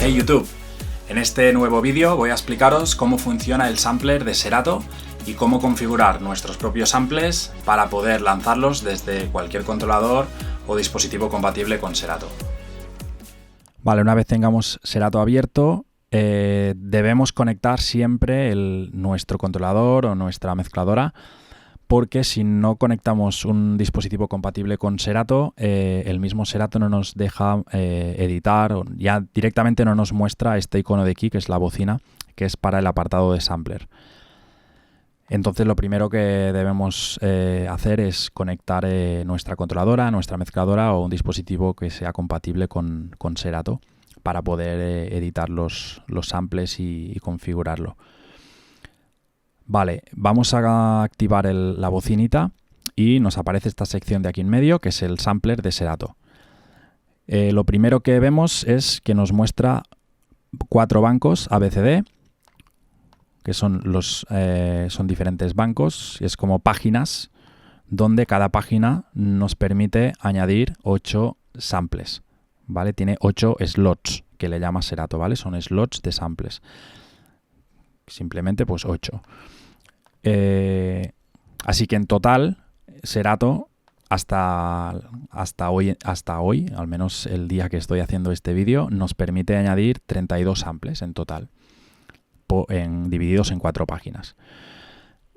Hey YouTube, en este nuevo vídeo voy a explicaros cómo funciona el sampler de Serato y cómo configurar nuestros propios samples para poder lanzarlos desde cualquier controlador o dispositivo compatible con Serato. Vale, una vez tengamos Serato abierto, debemos conectar siempre nuestro controlador o nuestra mezcladora, porque si no conectamos un dispositivo compatible con Serato, el mismo Serato no nos deja editar, o ya directamente no nos muestra este icono de aquí, que es la bocina, que es para el apartado de sampler. Entonces lo primero que debemos hacer es conectar nuestra controladora, nuestra mezcladora o un dispositivo que sea compatible con Serato para poder editar los samples y configurarlo. Vale, vamos a activar la bocinita y nos aparece esta sección de aquí en medio, que es el sampler de Serato. Lo primero que vemos es que nos muestra 4 bancos ABCD, que son diferentes bancos, es como páginas, donde cada página nos permite añadir 8 samples, ¿vale? Tiene 8 slots, que le llama Serato, ¿vale? Son slots de samples. Simplemente pues 8. Así que en total, Serato hasta hoy, al menos el día que estoy haciendo este vídeo, nos permite añadir 32 samples en total, divididos en 4 páginas.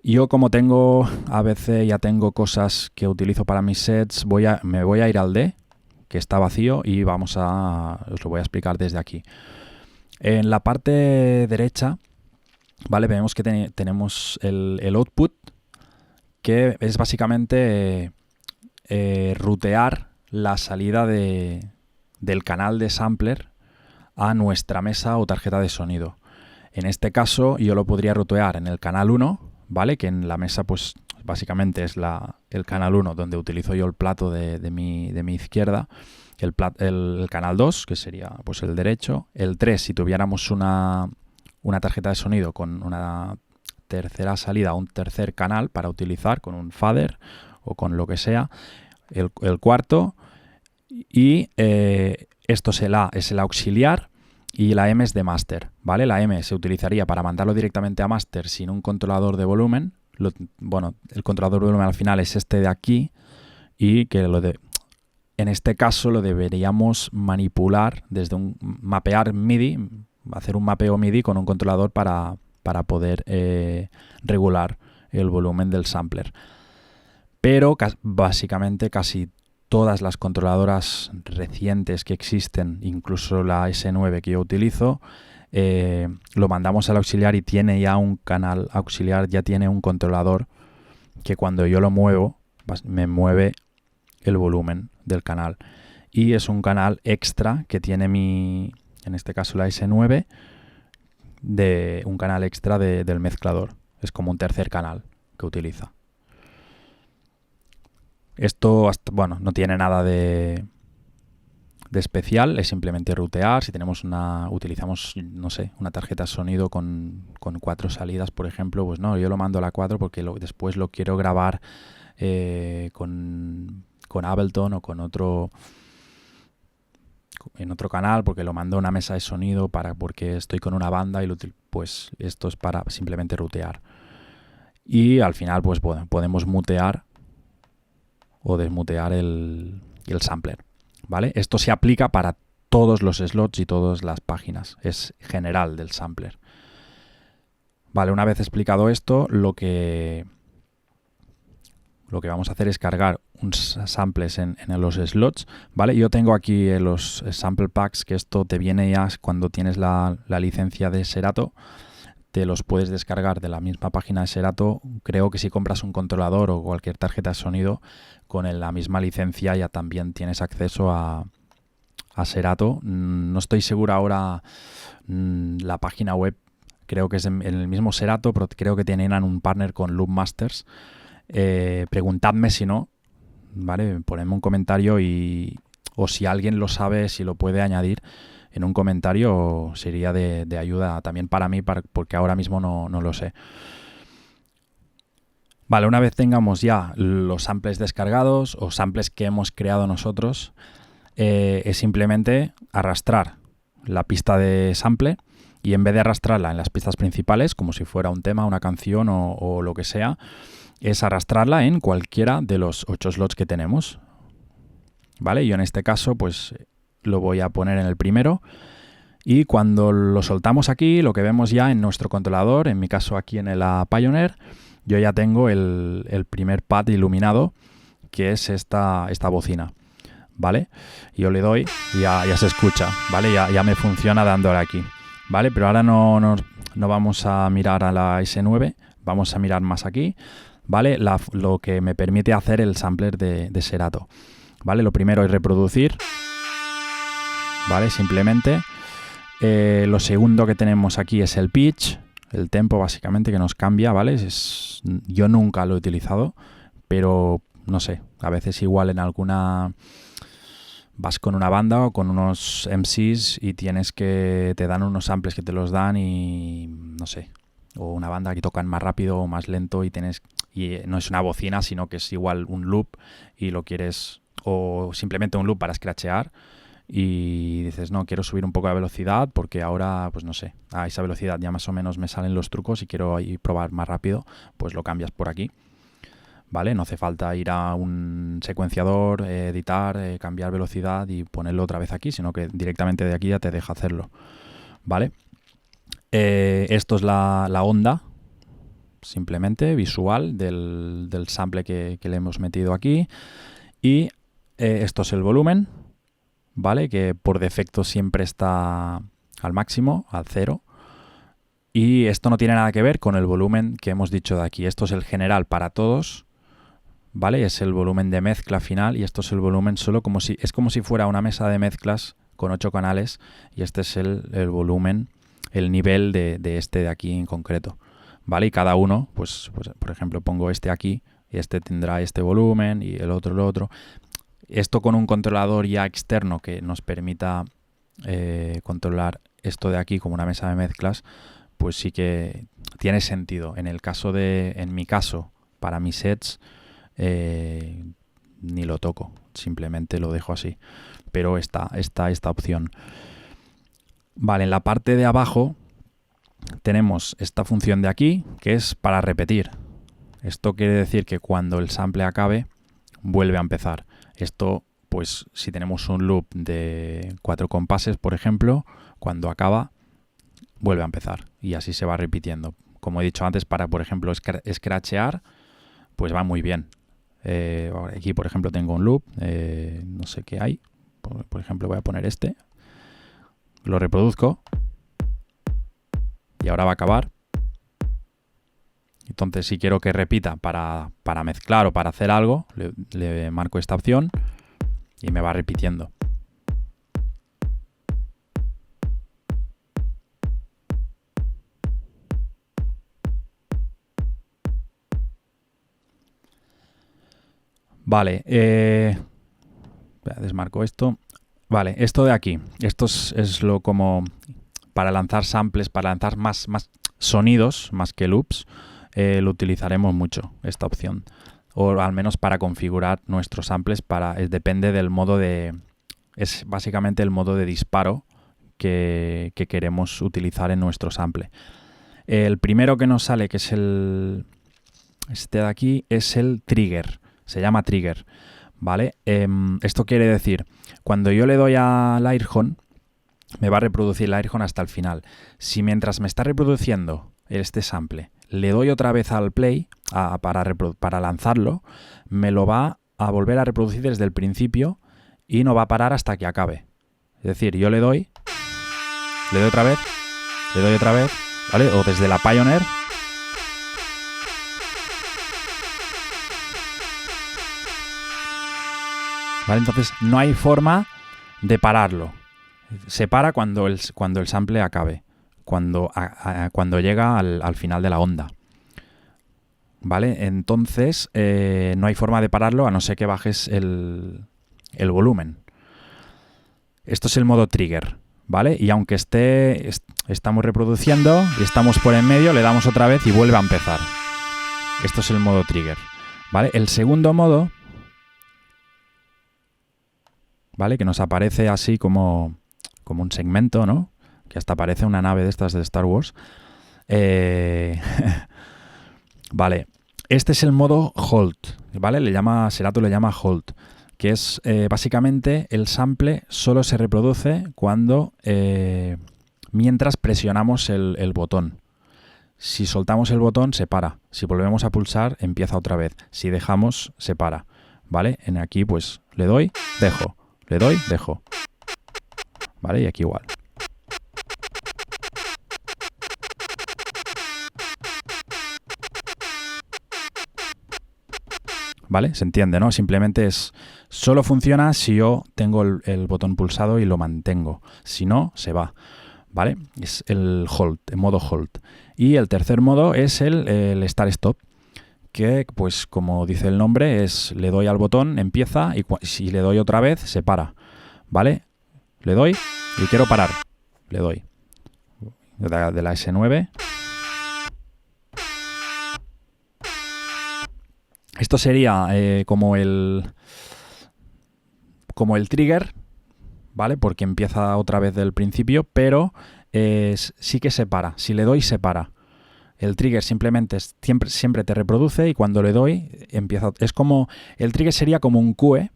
Yo, como tengo ABC, ya tengo cosas que utilizo para mis sets, me voy a ir al D, que está vacío, y os lo voy a explicar desde aquí. En la parte derecha, ¿vale? Vemos que tenemos el output, que es básicamente rutear la salida del canal de sampler a nuestra mesa o tarjeta de sonido. En este caso yo lo podría rutear en el canal 1, ¿vale? Que en la mesa pues básicamente es el canal 1 donde utilizo yo el plato de mi izquierda, el canal 2, que sería pues el derecho, el 3 si tuviéramos una tarjeta de sonido con una tercera salida, un tercer canal para utilizar con un fader o con lo que sea, el cuarto, y esto es el auxiliar, y la M es de master, ¿vale? La M se utilizaría para mandarlo directamente a master sin un controlador de volumen. El controlador de volumen al final es este de aquí, y que en este caso lo deberíamos manipular desde mapear MIDI, hacer un mapeo MIDI con un controlador para poder regular el volumen del sampler. Pero básicamente casi todas las controladoras recientes que existen, incluso la S9 que yo utilizo, lo mandamos al auxiliar y tiene ya un canal auxiliar, ya tiene un controlador que cuando yo lo muevo, me mueve el volumen del canal. Y es un canal extra que tiene en este caso la S9, un canal extra del mezclador. Es como un tercer canal que utiliza. Esto, no tiene nada de especial, es simplemente rutear. Si utilizamos, no sé, una tarjeta de sonido con 4 salidas, por ejemplo, pues no, yo lo mando a la 4 porque después lo quiero grabar con Ableton o en otro canal, porque lo mando a una mesa de sonido porque estoy con una banda, y pues esto es para simplemente rutear. Y al final pues podemos mutear o desmutear el sampler, ¿vale? Esto se aplica para todos los slots y todas las páginas, es general del sampler. Vale, una vez explicado esto, lo que vamos a hacer es cargar unos samples en los slots, ¿vale? Yo tengo aquí los sample packs, que esto te viene ya cuando tienes la licencia de Serato. Te los puedes descargar de la misma página de Serato. Creo que si compras un controlador o cualquier tarjeta de sonido con la misma licencia ya también tienes acceso a Serato. No estoy seguro ahora la página web, creo que es en el mismo Serato, pero creo que tienen un partner con Loopmasters. Preguntadme si no, ¿vale? Ponedme un comentario o si alguien lo sabe, si lo puede añadir en un comentario, sería de ayuda también para mí, porque ahora mismo no lo sé. Vale, una vez tengamos ya los samples descargados o samples que hemos creado nosotros, es simplemente arrastrar la pista de sample y en vez de arrastrarla en las pistas principales, como si fuera un tema, una canción o lo que sea, es arrastrarla en cualquiera de los 8 slots que tenemos. ¿Vale? Yo en este caso pues lo voy a poner en el primero y cuando lo soltamos aquí, lo que vemos ya en nuestro controlador, en mi caso aquí en el Pioneer, yo ya tengo el primer pad iluminado, que es esta bocina, ¿vale? Yo le doy y ya se escucha, ¿vale? Ya me funciona dándole aquí, ¿vale? Pero ahora no vamos a mirar a la S9, vamos a mirar más aquí, ¿vale? Lo que me permite hacer el sampler de Serato, ¿vale? Lo primero es reproducir, ¿vale? Simplemente. Lo segundo que tenemos aquí es el pitch, el tempo básicamente que nos cambia, ¿vale? Yo nunca lo he utilizado, pero no sé, a veces igual en alguna vas con una banda o con unos MCs y te dan unos samples que te los dan y no sé, o una banda que tocan más rápido o más lento y no es una bocina, sino que es igual un loop y lo quieres, o simplemente un loop para scratchear. Y dices, no, quiero subir un poco la velocidad porque ahora, pues no sé, a esa velocidad ya más o menos me salen los trucos y quiero ahí probar más rápido, pues lo cambias por aquí, ¿vale? No hace falta ir a un secuenciador, editar, cambiar velocidad y ponerlo otra vez aquí, sino que directamente de aquí ya te deja hacerlo, ¿vale? Esto es la onda, simplemente visual del sample que le hemos metido aquí y esto es el volumen, ¿vale? Que por defecto siempre está al máximo, al 0. Y esto no tiene nada que ver con el volumen que hemos dicho de aquí. Esto es el general para todos, ¿vale? Es el volumen de mezcla final y esto es el volumen solo como si fuera una mesa de mezclas con 8 canales y este es el volumen, el nivel de este de aquí en concreto, ¿vale? Y cada uno, pues por ejemplo pongo este aquí y este tendrá este volumen y el otro. Esto con un controlador ya externo que nos permita controlar esto de aquí como una mesa de mezclas, pues sí que tiene sentido. En mi caso, para mis sets, ni lo toco, simplemente lo dejo así. Pero está esta opción. Vale, en la parte de abajo tenemos esta función de aquí, que es para repetir. Esto quiere decir que cuando el sample acabe, vuelve a empezar. Esto, pues, si tenemos un loop de 4 compases, por ejemplo, cuando acaba, vuelve a empezar. Y así se va repitiendo. Como he dicho antes, para, por ejemplo, scratchear, pues va muy bien. Aquí, por ejemplo, tengo un loop, no sé qué hay. Por ejemplo, voy a poner este. Lo reproduzco. Y ahora va a acabar. Entonces, si quiero que repita para mezclar o para hacer algo, le marco esta opción y me va repitiendo. Vale, desmarco esto. Vale, esto de aquí. Esto es lo como para lanzar samples, para lanzar más sonidos, más que loops. Lo utilizaremos mucho, esta opción. O al menos para configurar nuestros samples. Depende del modo es básicamente el modo de disparo que queremos utilizar en nuestro sample. El primero que nos sale, que es este de aquí, es el trigger. Se llama trigger, ¿vale? Esto quiere decir, cuando yo le doy al airhorn, me va a reproducir el airhorn hasta el final. Si mientras me está reproduciendo este sample, le doy otra vez al play para lanzarlo, me lo va a volver a reproducir desde el principio y no va a parar hasta que acabe. Es decir, yo le doy otra vez, ¿vale? O desde la Pioneer. ¿Vale? Entonces no hay forma de pararlo. Se para cuando el sample acabe, cuando llega al final de la onda. ¿Vale? Entonces no hay forma de pararlo a no ser que bajes el volumen. Esto es el modo trigger, ¿vale? Y aunque estamos reproduciendo y estamos por en medio, le damos otra vez y vuelve a empezar. Esto es el modo trigger, ¿vale? El segundo modo, ¿vale? Que nos aparece así como como un segmento, ¿no? Que hasta parece una nave de estas de Star Wars. Vale, este es el modo hold, ¿vale? Serato le llama hold, que es básicamente el sample solo se reproduce cuando mientras presionamos el botón. Si soltamos el botón, se para. Si volvemos a pulsar, empieza otra vez. Si dejamos, se para. ¿Vale? En aquí, pues, le doy, dejo. Le doy, dejo. ¿Vale? Y aquí igual. ¿Vale? Se entiende, ¿no? Simplemente solo funciona si yo tengo el botón pulsado y lo mantengo. Si no, se va. ¿Vale? Es el hold, el modo hold. Y el tercer modo es el start-stop, que, pues, como dice el nombre, le doy al botón, empieza, y si le doy otra vez, se para. ¿Vale? Le doy y quiero parar. Le doy. De la S9. Esto sería como el trigger, ¿vale? Porque empieza otra vez del principio, pero sí que se para. Si le doy, se para. El trigger simplemente siempre te reproduce y cuando le doy, empieza. Es como. El trigger sería como un QE,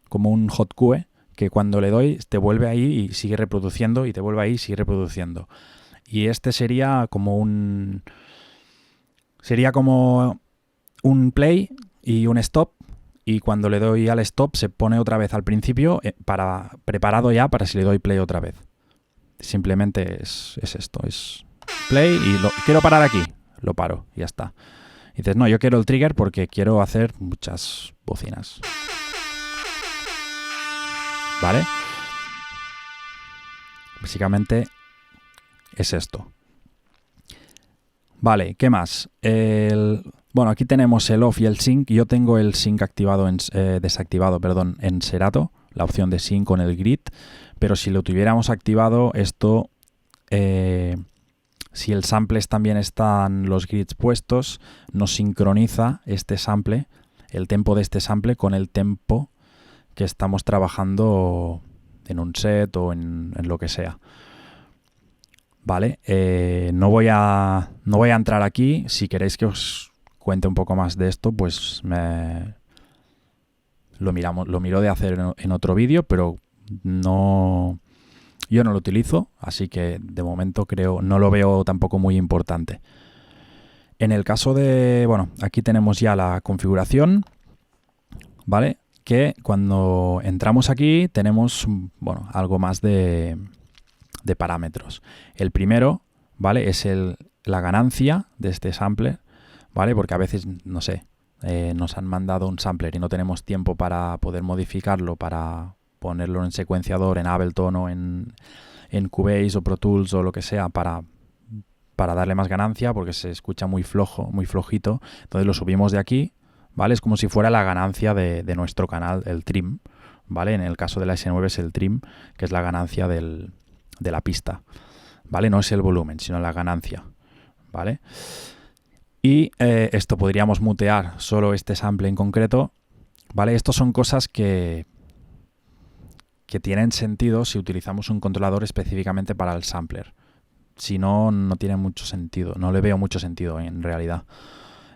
como un hot QE, que cuando le doy te vuelve ahí y sigue reproduciendo y te vuelve ahí y sigue reproduciendo. Y este sería como un play y un stop, y cuando le doy al stop se pone otra vez al principio preparado ya para si le doy play otra vez. Simplemente es esto, es play y quiero parar aquí, lo paro y ya está. Y dices, no, yo quiero el trigger porque quiero hacer muchas bocinas. ¿Vale? Básicamente es esto. Vale, ¿qué más? Bueno, aquí tenemos el off y el sync. Yo tengo el sync desactivado en Serato, la opción de sync con el grid, pero si lo tuviéramos activado, esto, si el sample también están los grids puestos, nos sincroniza este sample, el tempo de este sample con el tempo que estamos trabajando en un set o en lo que sea. Vale, no voy a entrar aquí. Si queréis que os cuente un poco más de esto, pues lo miro de hacer en otro vídeo, pero yo no lo utilizo, así que de momento no lo veo tampoco muy importante. En el caso bueno, aquí tenemos ya la configuración, ¿vale? Que cuando entramos aquí tenemos, bueno, algo más de parámetros. El primero, ¿vale? Es la ganancia de este sampler, ¿vale? Porque a veces, no sé, nos han mandado un sampler y no tenemos tiempo para poder modificarlo, para ponerlo en secuenciador, en Ableton o en Cubase o Pro Tools o lo que sea, para darle más ganancia, porque se escucha muy flojo, muy flojito. Entonces lo subimos de aquí, ¿vale? Es como si fuera la ganancia de nuestro canal, el trim, ¿vale? En el caso de la S9 es el trim, que es la ganancia de la pista, ¿vale? No es el volumen, sino la ganancia, ¿vale? Y esto podríamos mutear solo este sample en concreto, ¿vale? Estos son cosas que tienen sentido si utilizamos un controlador específicamente para el sampler. Si no, no tiene mucho sentido, no le veo mucho sentido en realidad.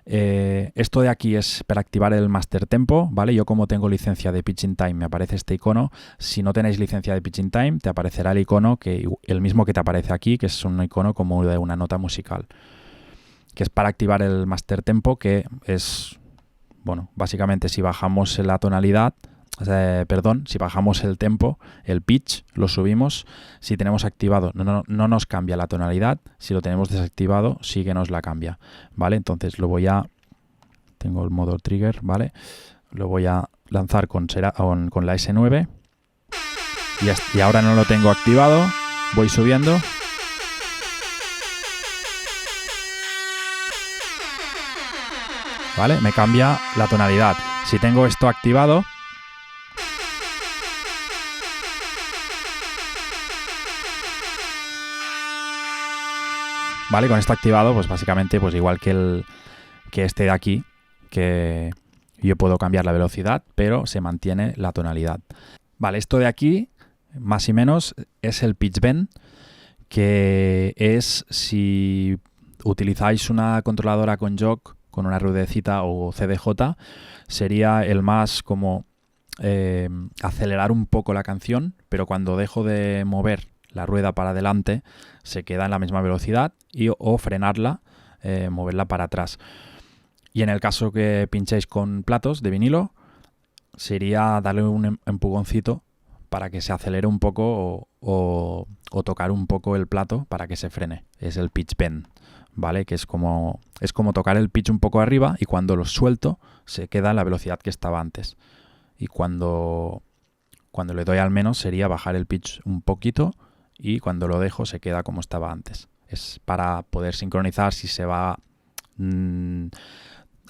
Esto de aquí es para activar el master tempo, ¿vale? Yo, como tengo licencia de Pitching Time, me aparece este icono. Si no tenéis licencia de Pitching Time, te aparecerá el icono, el mismo que te aparece aquí, que es un icono como de una nota musical, que es para activar el master tempo, que es, bueno, básicamente si bajamos la tonalidad, si bajamos el tempo, el pitch, lo subimos. Si tenemos activado, no nos cambia la tonalidad. Si lo tenemos desactivado, sí que nos la cambia, ¿vale? Entonces tengo el modo trigger, ¿vale? Lo voy a lanzar con la S9 y ahora no lo tengo activado. Voy subiendo. ¿Vale? Me cambia la tonalidad. Si tengo esto activado, ¿vale? Con esto activado, pues básicamente, pues igual que este de aquí, que yo puedo cambiar la velocidad, pero se mantiene la tonalidad. Vale, esto de aquí más y menos, es el pitch bend, que es si utilizáis una controladora con jog, con una ruedecita o CDJ, sería el más como acelerar un poco la canción, pero cuando dejo de mover la rueda para adelante se queda en la misma velocidad, o frenarla, moverla para atrás. Y en el caso que pinchéis con platos de vinilo, sería darle un empujoncito para que se acelere un poco o tocar un poco el plato para que se frene. Es el pitch bend, ¿vale? Que es como tocar el pitch un poco arriba, y cuando lo suelto se queda en la velocidad que estaba antes. Y cuando le doy al menos sería bajar el pitch un poquito, y cuando lo dejo se queda como estaba antes. Es para poder sincronizar si se va...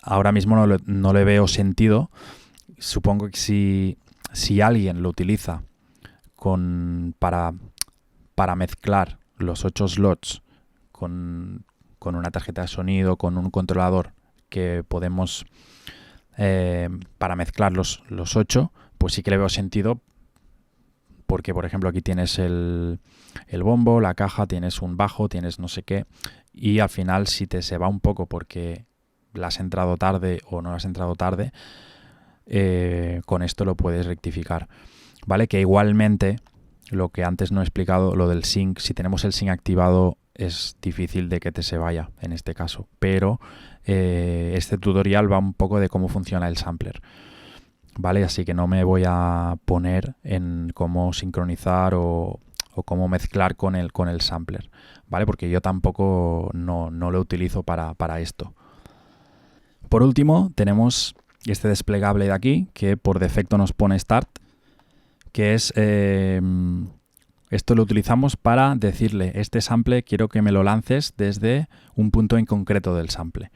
ahora mismo no le veo sentido. Supongo que si alguien lo utiliza para mezclar los 8 slots con una tarjeta de sonido, con un controlador que podemos para mezclar los 8, pues sí que le veo sentido, porque por ejemplo aquí tienes el bombo, la caja, tienes un bajo, tienes no sé qué, y al final si se va un poco porque la has entrado tarde o no la has entrado tarde, con esto lo puedes rectificar, ¿vale? Que igualmente, lo que antes no he explicado, lo del sync, si tenemos el sync activado es difícil de que se vaya en este caso, pero este tutorial va un poco de cómo funciona el sampler, ¿vale? Así que no me voy a poner en cómo sincronizar o cómo mezclar con el sampler, ¿vale? Porque yo tampoco no lo utilizo para esto. Por último, tenemos este desplegable de aquí, que por defecto nos pone Start, que es... esto lo utilizamos para decirle, este sample quiero que me lo lances desde un punto en concreto del sample.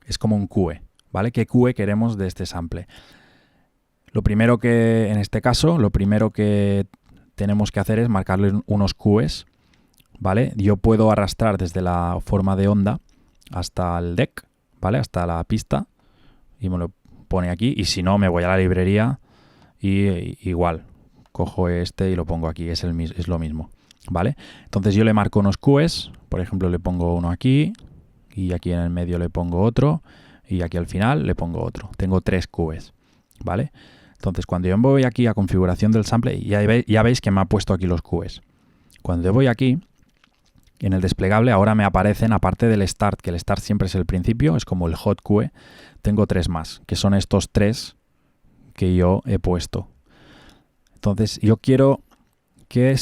Es como un QE, ¿vale? ¿Qué QE queremos de este sample? Lo primero que, en este caso, lo primero que tenemos que hacer es marcarle unos QEs, ¿vale? Yo puedo arrastrar desde la forma de onda hasta el deck, ¿vale? Hasta la pista, y me lo pone aquí, y si no me voy a la librería y igual cojo este y lo pongo aquí, es lo mismo, ¿vale? Entonces yo le marco unos QEs, por ejemplo le pongo uno aquí, y aquí en el medio le pongo otro, y aquí al final le pongo otro. Tengo 3 QEs, ¿vale? Entonces cuando yo voy aquí a configuración del sample, ya veis que me ha puesto aquí los QEs. Cuando yo voy aquí, en el desplegable ahora me aparecen, aparte del start, que el start siempre es el principio, es como el hot QE, tengo 3 más, que son estos 3 que yo he puesto. Entonces yo quiero que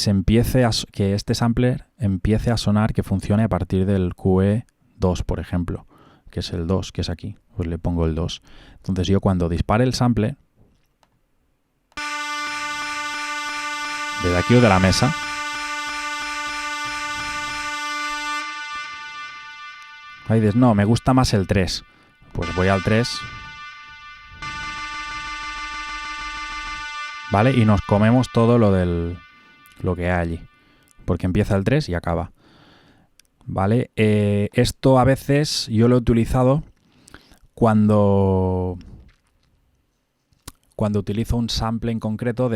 que este sampler empiece a sonar, que funcione a partir del QE2, por ejemplo, que es el 2, que es aquí. Pues le pongo el 2. Entonces yo cuando dispare el sample, desde aquí o de la mesa, ahí dices, no, me gusta más el 3. Pues voy al 3. ¿Vale? Y nos comemos todo lo que hay allí. Porque empieza el 3 y acaba. ¿Vale? Esto a veces yo lo he utilizado cuando utilizo un sample en concreto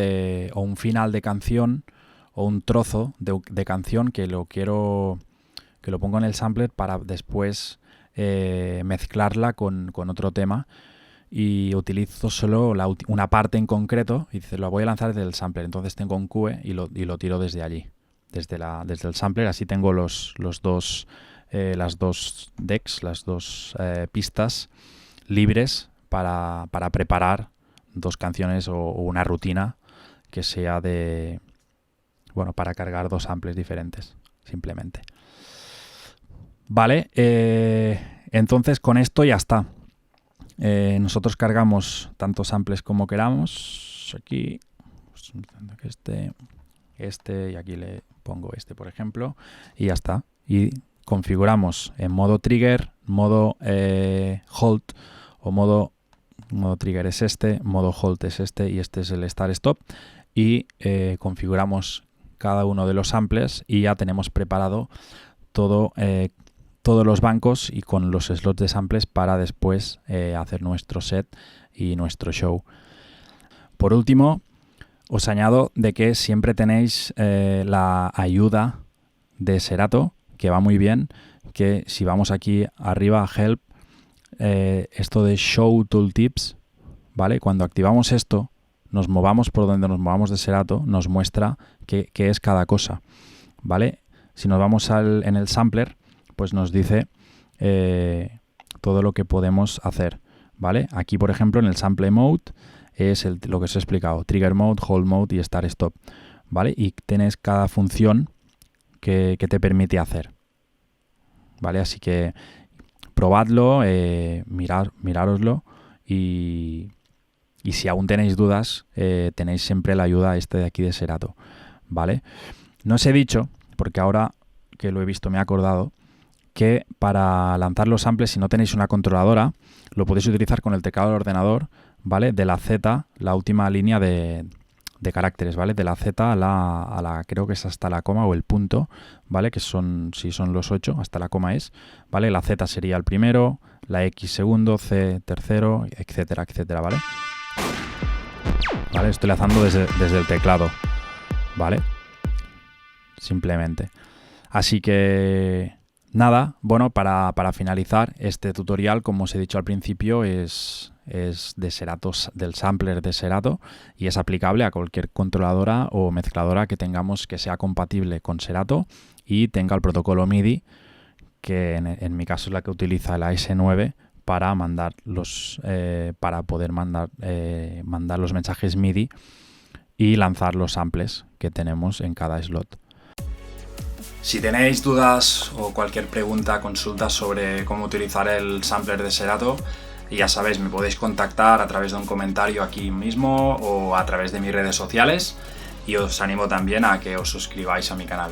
o un final de canción o un trozo de canción que lo pongo en el sampler para después mezclarla con otro tema, y utilizo solo una parte en concreto y dice, lo voy a lanzar desde el sampler. Entonces tengo un QE y lo tiro desde allí, desde el sampler. Así tengo las dos decks, las dos pistas libres para preparar 2 canciones o una rutina que sea para cargar 2 samples diferentes, simplemente. Vale, entonces con esto ya está. Nosotros cargamos tantos samples como queramos. Aquí, este, y aquí le pongo este, por ejemplo, y ya está. Y configuramos en modo trigger, modo hold, o modo trigger es este, modo hold es este, y este es el start stop. Y configuramos cada uno de los samples y ya tenemos preparado todos los bancos y con los slots de samples para después hacer nuestro set y nuestro show. Por último, os añado de que siempre tenéis la ayuda de Serato, que va muy bien, que si vamos aquí arriba a Help, esto de Show Tooltips, ¿vale? Cuando activamos esto, nos movamos por donde nos movamos de Serato, nos muestra qué es cada cosa, ¿vale? Si nos vamos en el sampler, pues nos dice todo lo que podemos hacer, ¿vale? Aquí, por ejemplo, en el sample mode es lo que os he explicado, trigger mode, hold mode y start stop, ¿vale? Y tienes cada función que te permite hacer, ¿vale? Así que probadlo, mirároslo y si aún tenéis dudas, tenéis siempre la ayuda de aquí de Serato, ¿vale? No os he dicho, porque ahora que lo he visto me he acordado, que para lanzar los samples, si no tenéis una controladora, lo podéis utilizar con el teclado del ordenador, ¿vale? De la Z, la última línea de caracteres, ¿vale? De la Z a la creo que es hasta la coma o el punto, ¿vale? Que son los 8, hasta la coma es, ¿vale? La Z sería el primero, la X segundo, C tercero, etcétera, etcétera, ¿vale? Vale, estoy lanzando desde el teclado, ¿vale? Simplemente. Así que nada, bueno, para finalizar este tutorial, como os he dicho al principio, es de Serato, del sampler de Serato, y es aplicable a cualquier controladora o mezcladora que tengamos que sea compatible con Serato y tenga el protocolo MIDI, que en mi caso es la que utiliza la S9 para para poder mandar los mensajes MIDI y lanzar los samples que tenemos en cada slot. Si tenéis dudas o cualquier pregunta, consulta sobre cómo utilizar el sampler de Serato, ya sabéis, me podéis contactar a través de un comentario aquí mismo o a través de mis redes sociales, y os animo también a que os suscribáis a mi canal.